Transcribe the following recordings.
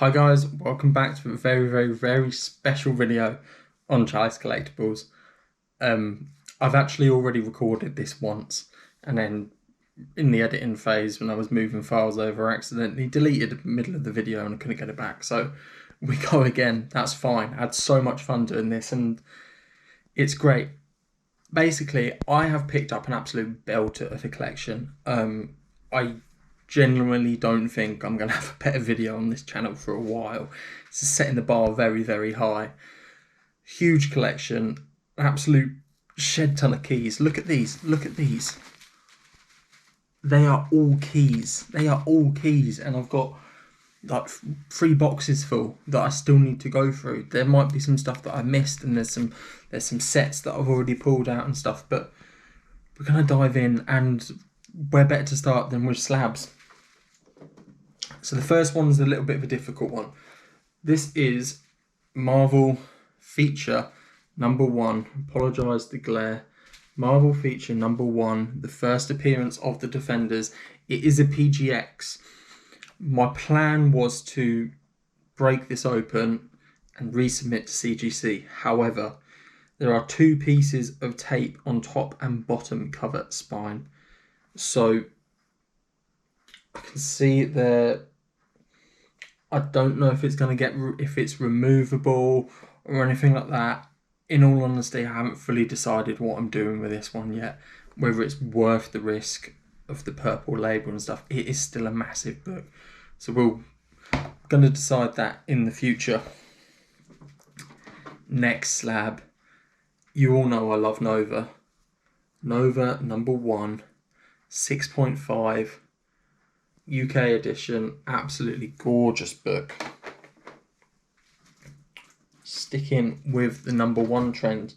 Hi guys, welcome back to a very special video on Charlie's Collectibles. I've actually already recorded this once, and then in the editing phase when I was moving files over, I accidentally deleted the middle of the video and I couldn't get it back. So we go again, that's fine. I had so much fun doing this and it's great. Basically, I have picked up an absolute belter of a collection. I genuinely don't think I'm going to have a better video on this channel for a while. It's setting the bar very high. Huge collection, absolute shed ton of keys. Look at these. They are all keys. And I've got like 3 boxes full that I still need to go through. There might be some stuff that I missed, and there's some sets that I've already pulled out and stuff, but we're going to dive in, and where better to start than with slabs. So the first one's a little bit of a difficult one. This is Marvel feature number 1. Apologise the glare. Marvel feature number 1, the first appearance of the Defenders. It is a PGX. My plan was to break this open and resubmit to CGC. However, there are 2 pieces of tape on top and bottom cover spine. So I can see there. I don't know if it's going to if it's removable or anything like that. In all honesty, I haven't fully decided what I'm doing with this one yet. Whether it's worth the risk of the purple label and stuff. It is still a massive book. So we're going to decide that in the future. Next slab. You all know I love Nova. Nova number 1. 6.5. UK edition, absolutely gorgeous book. Sticking with the number 1 trend,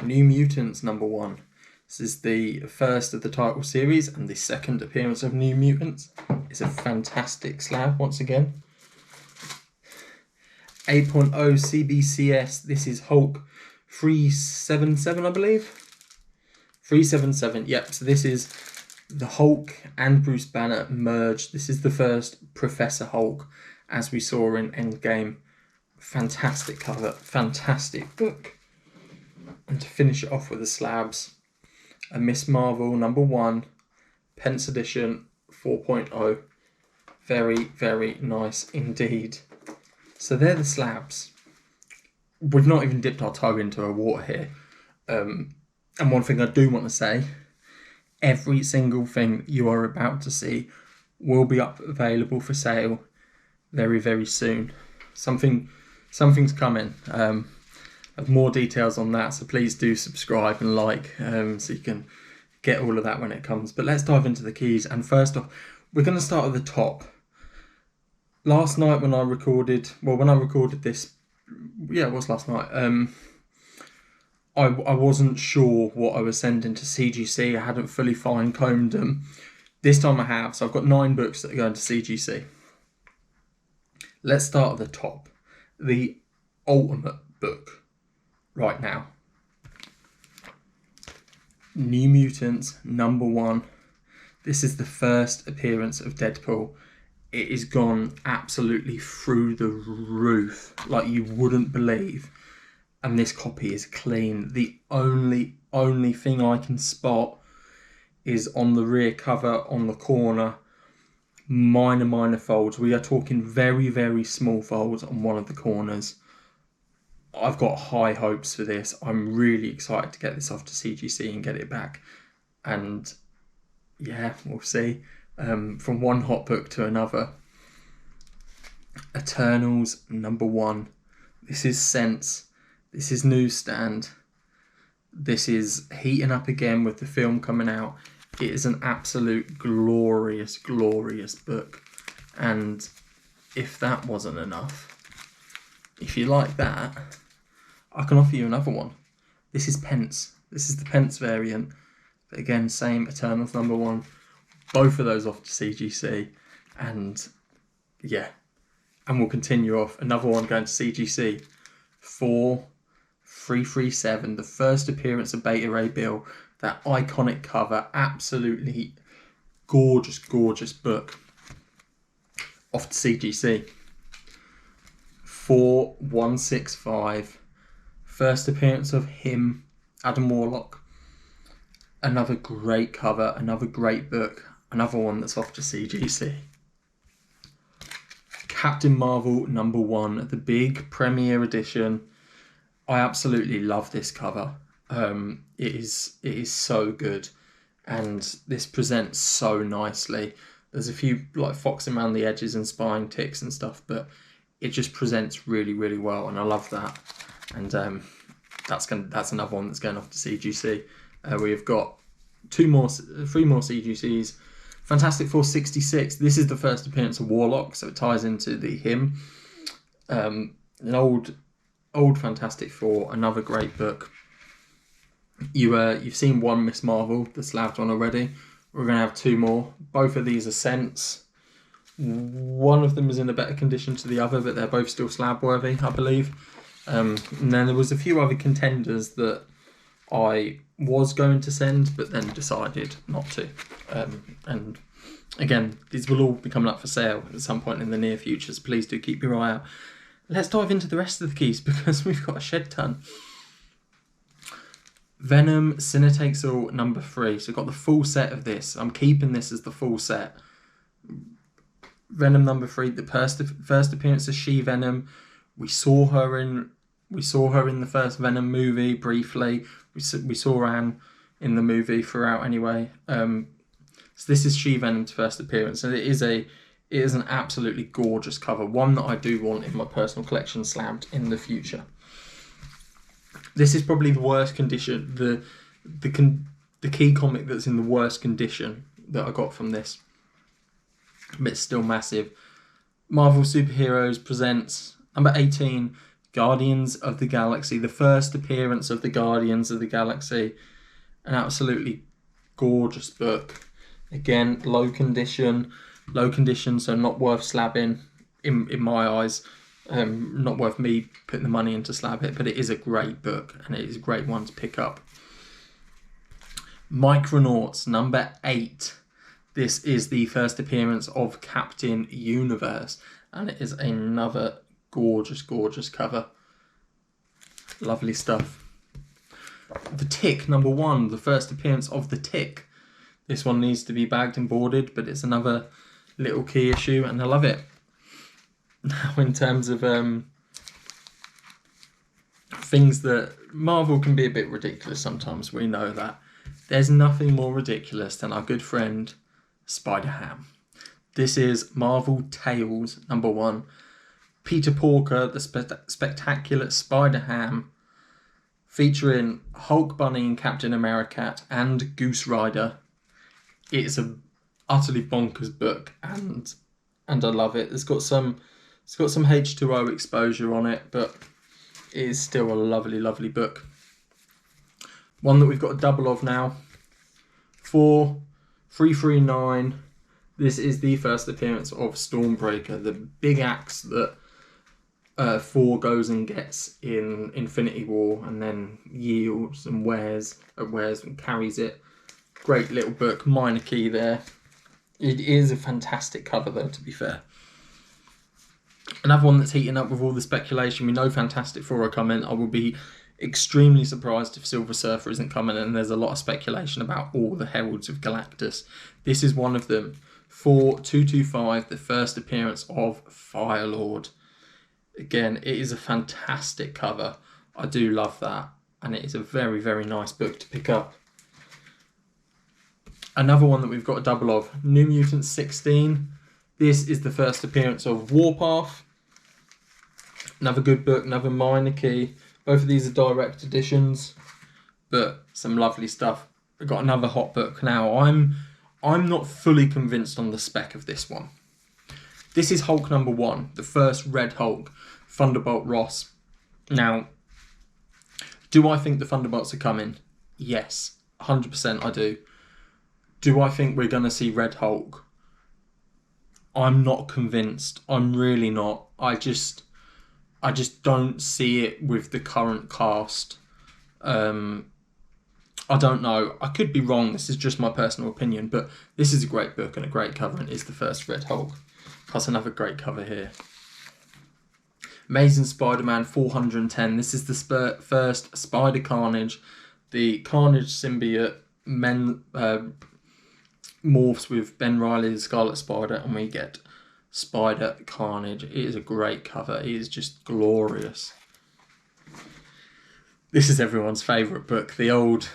New Mutants number 1. This is the first of the title series and the second appearance of New Mutants. It's a fantastic slab once again. 8.0 CBCS, this is Hulk 377, I believe. 377, yep, so this is the Hulk and Bruce Banner merged. This is the first Professor Hulk, as we saw in Endgame. Fantastic cover, fantastic book. And to finish it off with the slabs, a Miss Marvel number 1, Pence edition 4.0. Very nice indeed. So they're the slabs. We've not even dipped our toe into a water here. And one thing I do want to say, every single thing you are about to see will be available for sale very soon. Something's coming. I have more details on that, so please do subscribe and like, so you can get all of that when it comes. But let's dive into the keys. And first off, we're going to start at the top. Last night when I recorded this, yeah, it was last night. I wasn't sure what I was sending to CGC. I hadn't fully fine-combed them. This time I have, so I've got 9 books that are going to CGC. Let's start at the top. The ultimate book right now. New Mutants number 1. This is the first appearance of Deadpool. It is gone absolutely through the roof, like you wouldn't believe. And this copy is clean. The only thing I can spot is on the rear cover, on the corner, minor folds. We are talking very small folds on one of the corners. I've got high hopes for this. I'm really excited to get this off to CGC and get it back. And yeah, we'll see. From one hot book to another. Eternals number 1. This is Sense. This is Newsstand. This is heating up again with the film coming out. It is an absolute glorious book. And if that wasn't enough, if you like that, I can offer you another one. This is Pence. This is the Pence variant. But again, same Eternals number 1. Both of those off to CGC. And yeah. And we'll continue off. Another one going to CGC. 337, the first appearance of Beta Ray Bill. That iconic cover, absolutely gorgeous book. Off to CGC. 4165. First appearance of him, Adam Warlock. Another great cover, another great book, another one that's off to CGC. Captain Marvel #1, the big premiere edition. I absolutely love this cover. It is so good, and this presents so nicely. There's a few like foxing around the edges and spine ticks and stuff, but it just presents really, really well, and I love that. And that's another one that's going off to CGC. We've got three more CGCs. Fantastic Four 66. This is the first appearance of Warlock, so it ties into the him. An old Fantastic Four, another great book. You've seen one Miss Marvel, the slabbed one already. We're going to have two more. Both of these are scents. One of them is in a better condition to the other, but they're both still slab worthy, I believe. And then there was a few other contenders that I was going to send, but then decided not to. And again, these will all be coming up for sale at some point in the near future, so please do keep your eye out. Let's dive into the rest of the keys, because we've got a shed ton. Venom Cinetakes #3. So we've got the full set of this. I'm keeping this as the full set. Venom #3, the first appearance of She-Venom. We saw her in the first Venom movie briefly. We saw Anne in the movie throughout anyway. So this is She-Venom's first appearance, and it is an absolutely gorgeous cover. One that I do want in my personal collection slabbed in the future. This is probably the worst condition, the key comic that's in the worst condition that I got from this. But it's still massive. Marvel Superheroes presents #18, Guardians of the Galaxy. The first appearance of the Guardians of the Galaxy. An absolutely gorgeous book. Again, low condition, so not worth slabbing in my eyes. Not worth me putting the money in to slab it, but it is a great book, and it is a great one to pick up. Micronauts #8. This is the first appearance of Captain Universe, and it is another gorgeous, gorgeous cover. Lovely stuff. The Tick #1, the first appearance of the Tick. This one needs to be bagged and boarded, but it's another little key issue, and I love it. Now, in terms of things that Marvel can be a bit ridiculous sometimes, we know that. There's nothing more ridiculous than our good friend Spider-Ham. This is Marvel Tales #1. Peter Porker, the spectacular Spider-Ham, featuring Hulk Bunny and Captain America and Goose Rider. It's a utterly bonkers book, and I love it. It's got some H2O exposure on it, but it is still a lovely, lovely book. One that we've got a double of now. 339. This is the first appearance of Stormbreaker, the big axe that Thor goes and gets in Infinity War, and then yields and wears and carries it. Great little book, minor key there. It is a fantastic cover though, to be fair. Another one that's heating up with all the speculation. We know Fantastic Four are coming. I will be extremely surprised if Silver Surfer isn't coming, and there's a lot of speculation about all the Heralds of Galactus. This is one of them. 4225, the first appearance of Firelord. Again, it is a fantastic cover. I do love that, and it is a very, very nice book to pick up. Another one that we've got a double of, New Mutants 16. This is the first appearance of Warpath. Another good book, another minor key. Both of these are direct editions, but some lovely stuff. We've got another hot book now. I'm not fully convinced on the spec of this one. This is Hulk #1, the first Red Hulk, Thunderbolt Ross. Now, do I think the Thunderbolts are coming? Yes, 100% I do. Do I think we're going to see Red Hulk? I'm not convinced. I'm really not. I just don't see it with the current cast. I don't know. I could be wrong. This is just my personal opinion, but this is a great book and a great cover, and is the first Red Hulk. Plus another great cover here. Amazing Spider-Man 410. This is the first Spider Carnage. The Carnage symbiote morphs with Ben Reilly's Scarlet Spider, and we get Spider Carnage. It is a great cover. It is just glorious. This is everyone's favourite book. The old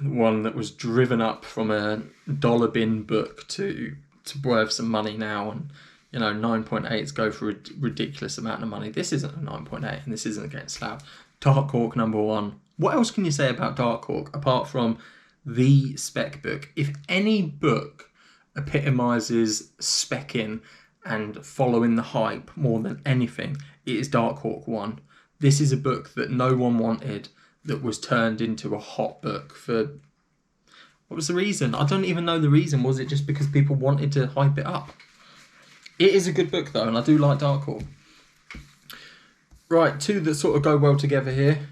one that was driven up from a dollar bin book to worth some money now, and 9.8s go for a ridiculous amount of money. This isn't a 9.8, and this isn't against Slab. Dark Hawk #1. What else can you say about Dark Hawk apart from the spec book? If any book epitomises specking and following the hype more than anything, it is Dark Hawk 1. This is a book that no one wanted, that was turned into a hot book for... What was the reason? I don't even know the reason. Was it just because people wanted to hype it up? It is a good book though, and I do like Dark Hawk. Right, two that sort of go well together here.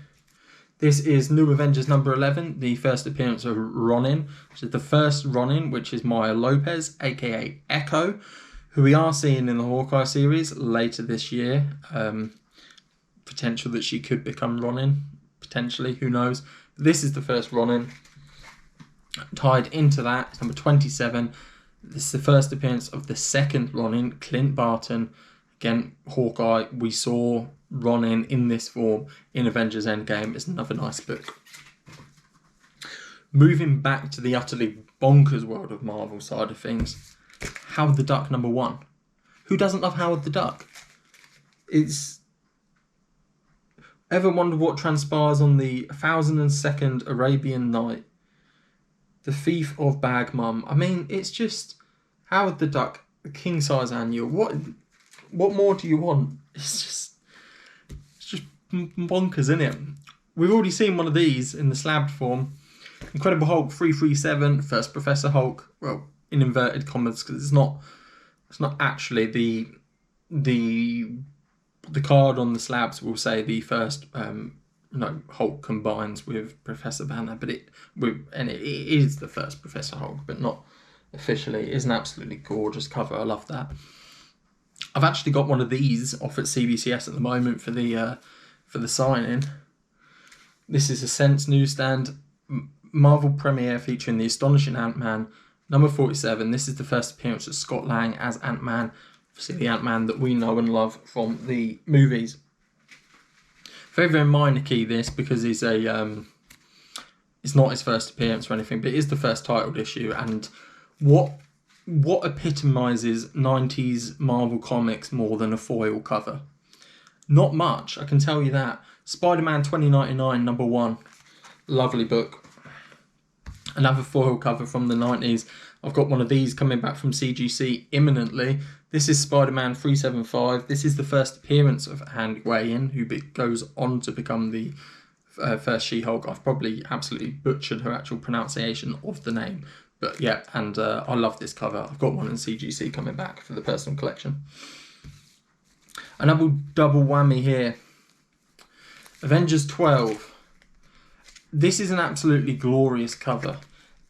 This is New Avengers #11, the first appearance of Ronin, which is the first Ronin, which is Maya Lopez, aka Echo, who we are seeing in the Hawkeye series later this year. Potential that she could become Ronin, potentially, who knows. This is the first Ronin. Tied into that, it's #27. This is the first appearance of the second Ronin, Clint Barton. Again, Hawkeye, we saw Ronin in this form in Avengers Endgame. It's another nice book. Moving back to the utterly bonkers world of Marvel side of things, Howard the Duck #1. Who doesn't love Howard the Duck? It's... Ever wonder what transpires on the 1002nd Arabian Night? The Thief of Bag Mum. I mean, it's just Howard the Duck, the king size annual. What more do you want? It's just bonkers, isn't it? We've already seen one of these in the slabbed form. Incredible Hulk 337, first Professor Hulk. Well, in inverted commas, because it's not actually the card on the slabs will say the first Hulk combines with Professor Banner, but it is the first Professor Hulk, but not officially. It is an absolutely gorgeous cover. I love that. I've actually got one of these off at CBCS at the moment for the sign-in. This is a Sense newsstand Marvel premiere featuring the Astonishing Ant-Man #47. This is the first appearance of Scott Lang as Ant-Man. Obviously the Ant-Man that we know and love from the movies. Very, very minor key this, because he's it's not his first appearance or anything, but it is the first titled issue. And what epitomises 90s Marvel comics more than a foil cover? Not much, I can tell you that. Spider-Man 2099 #1. Lovely book. Another foil cover from the 90s. I've got one of these coming back from CGC imminently. This is Spider-Man 375. This is the first appearance of Anne Wayen, who goes on to become the first She-Hulk. I've probably absolutely butchered her actual pronunciation of the name. But yeah, and I love this cover. I've got one in CGC coming back for the personal collection. Another double whammy here. Avengers 12. This is an absolutely glorious cover.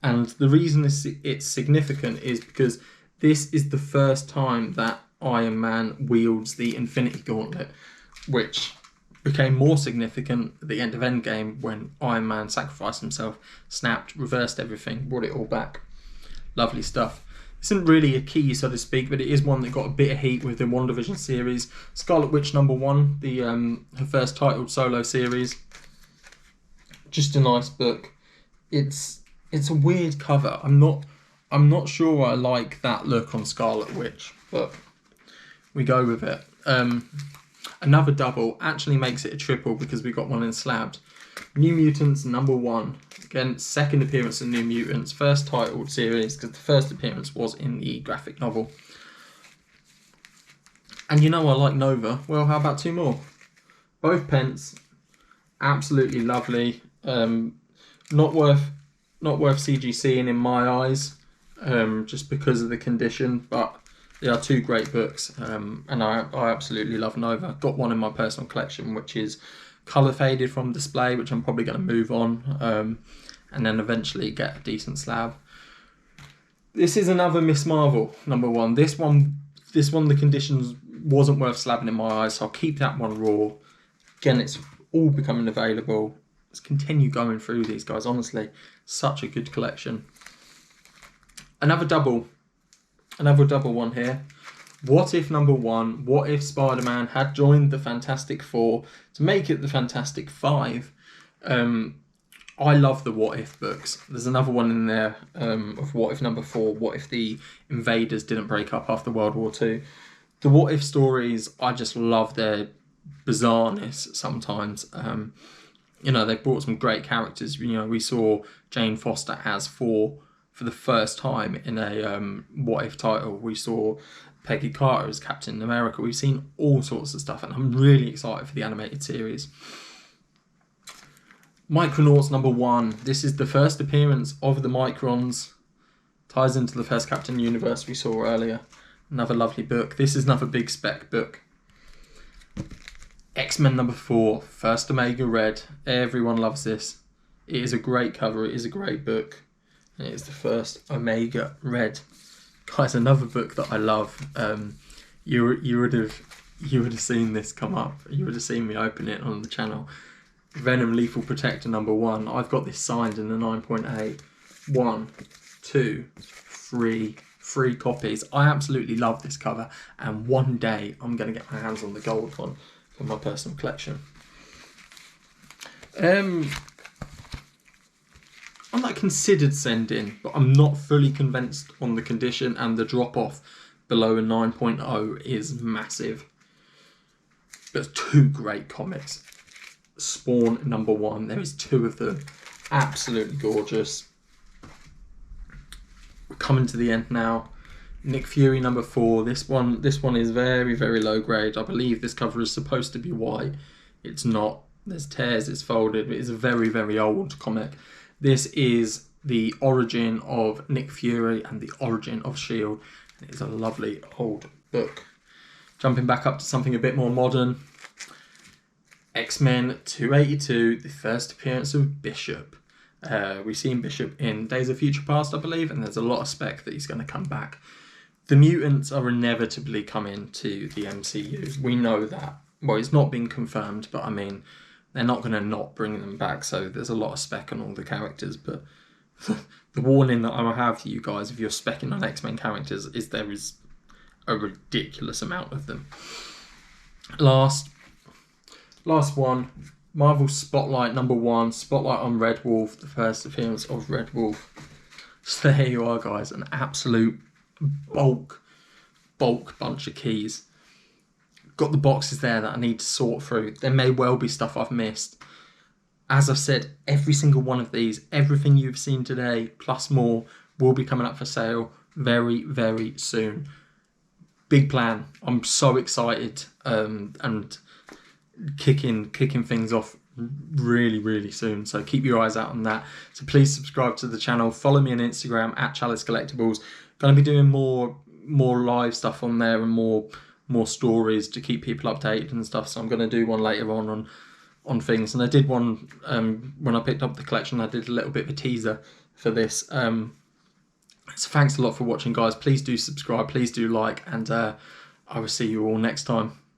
And the reason it's significant is because this is the first time that Iron Man wields the Infinity Gauntlet, which became more significant at the end of Endgame when Iron Man sacrificed himself, snapped, reversed everything, brought it all back. Lovely stuff. This isn't really a key, so to speak, but it is one that got a bit of heat with the WandaVision series. Scarlet Witch #1, her first titled solo series. Just a nice book. It's a weird cover. I'm not sure I like that look on Scarlet Witch, but we go with it. Another double actually makes it a triple because we got one in slabbed. New Mutants #1. Again, second appearance of New Mutants, first titled series, because the first appearance was in the graphic novel. And you know I like Nova. Well, how about two more? Both pence, absolutely lovely. Not worth CGCing in my eyes, just because of the condition, but they are two great books, and I absolutely love Nova. Got one in my personal collection, which is colour faded from display, which I'm probably going to move on, and then eventually get a decent slab. This is another Miss Marvel #1. This one the conditions wasn't worth slabbing in my eyes, so I'll keep that one raw. Again, it's all becoming available. Let's continue going through these guys. Honestly, such a good collection. Another double one here. What if number 1? What if Spider-Man had joined the Fantastic Four to make it the Fantastic Five? I love the What If books. There's another one in there of What If number 4. What if the invaders didn't break up after World War II? The What If stories, I just love their bizarreness sometimes. They brought some great characters. We saw Jane Foster as for the first time in a What If title. We saw Peggy Carter as Captain America. We've seen all sorts of stuff, and I'm really excited for the animated series. Micronauts number 1. This is the first appearance of the Microns. Ties into the first Captain Universe we saw earlier. Another lovely book. This is another big spec book. X-Men number 4. First Omega Red. Everyone loves this. It is a great cover. It is a great book. And it is the first Omega Red. Guys, another book that I love. You would have seen this come up. You would have seen me open it on the channel. Venom Lethal Protector number 1. I've got this signed in the 9.8. 1, 2, 3. 3 copies. I absolutely love this cover, and one day I'm going to get my hands on the gold one for my personal collection. I'm not considered sending, but I'm not fully convinced on the condition, and the drop off below a 9.0 is massive. But 2 great comics. Spawn number 1. There is 2 of them. Absolutely gorgeous. We're coming to the end now. Nick Fury number 4. This one is very, very low grade. I believe this cover is supposed to be white. It's not. There's tears. It's folded. It's a very, very old comic. This is the origin of Nick Fury and the origin of S.H.I.E.L.D. It is a lovely old book. Jumping back up to something a bit more modern. X-Men 282, the first appearance of Bishop. We've seen Bishop in Days of Future Past, I believe, and there's a lot of spec that he's going to come back. The mutants are inevitably coming to the MCU. We know that. Well, it's not been confirmed, but I mean, they're not going to not bring them back, so there's a lot of spec on all the characters. But the warning that I will have for you guys if you're specking on X-Men characters is there is a ridiculous amount of them. Last one, Marvel Spotlight number 1, Spotlight on Red Wolf, the first appearance of Red Wolf. So there you are, guys, an absolute bulk bunch of keys. Got the boxes there that I need to sort through. There may well be stuff I've missed. As I've said, every single one of these, everything you've seen today, plus more, will be coming up for sale very, very soon. Big plan. I'm so excited and kicking things off really, really soon. So keep your eyes out on that. So please subscribe to the channel. Follow me on Instagram at Chalice Collectibles. Going to be doing more live stuff on there and more stories to keep people updated and stuff. So I'm going to do one later on things. And I did one when I picked up the collection. I did a little bit of a teaser for this. So thanks a lot for watching, guys. Please do subscribe. Please do like. And I will see you all next time.